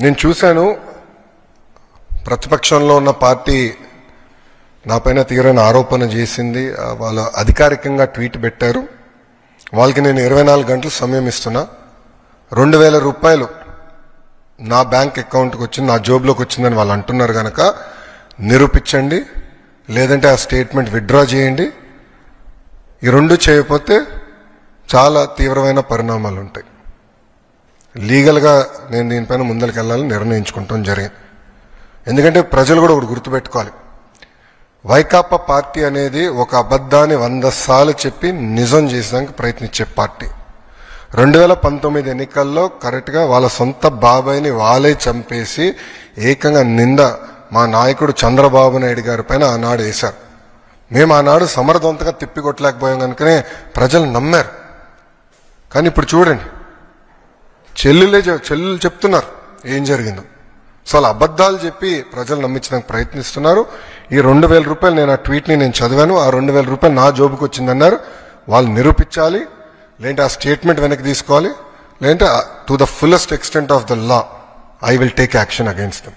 నేను చూశాను ప్రతిపక్షంలో ఉన్న పార్టీ నాపైన తీవ్రమైన ఆరోపణ చేసింది. వాళ్ళు అధికారికంగా ట్వీట్ పెట్టారు. వాళ్ళకి నేను 24 గంటలు సమయం ఇస్తున్నా. 2000 రూపాయలు నా బ్యాంక్ అకౌంట్కి వచ్చింది, నా జోబులోకి వచ్చిందని వాళ్ళు అంటున్నారు కనుక నిరూపించండి, లేదంటే ఆ స్టేట్మెంట్ విత్డ్రా చేయండి. ఈ రెండు చేయకపోతే చాలా తీవ్రమైన పరిణామాలు ఉంటాయి. లీగల్గా నేను దీనిపైన ముందరికి వెళ్ళాలని నిర్ణయించుకుంటాం జరిగింది. ఎందుకంటే ప్రజలు కూడా ఒకటి గుర్తుపెట్టుకోవాలి, వైకాపా పార్టీ అనేది ఒక అబద్ధాన్ని 100 సార్లు చెప్పి నిజం చేసేదానికి ప్రయత్నించే పార్టీ. 2019 ఎన్నికల్లో కరెక్ట్గా వాళ్ళ సొంత బాబాయిని వాళ్ళే చంపేసి ఏకంగా నింద మా నాయకుడు చంద్రబాబు నాయుడు గారి పైన ఆనాడు వేశారు. మేము ఆనాడు సమర్థవంతంగా తిప్పికొట్టలేకపోయాం కనుకనే ప్రజలు నమ్మారు. కానీ ఇప్పుడు చూడండి, చెల్లెలు చెప్తున్నారు ఏం జరిగిందో. సో అలా అబద్ధాలు చెప్పి ప్రజలు నమ్మించడానికి ప్రయత్నిస్తున్నారు. ఈ 2000 రూపాయలు నేను ఆ ట్వీట్ని నేను చదివాను. ఆ 2000 రూపాయలు నా జోబుకి వచ్చిందన్నారు. వాళ్ళు నిరూపించాలి, లేదంటే ఆ స్టేట్మెంట్ వెనక్కి తీసుకోవాలి, లేదంటే to the fullest extent of the law I will take action against them.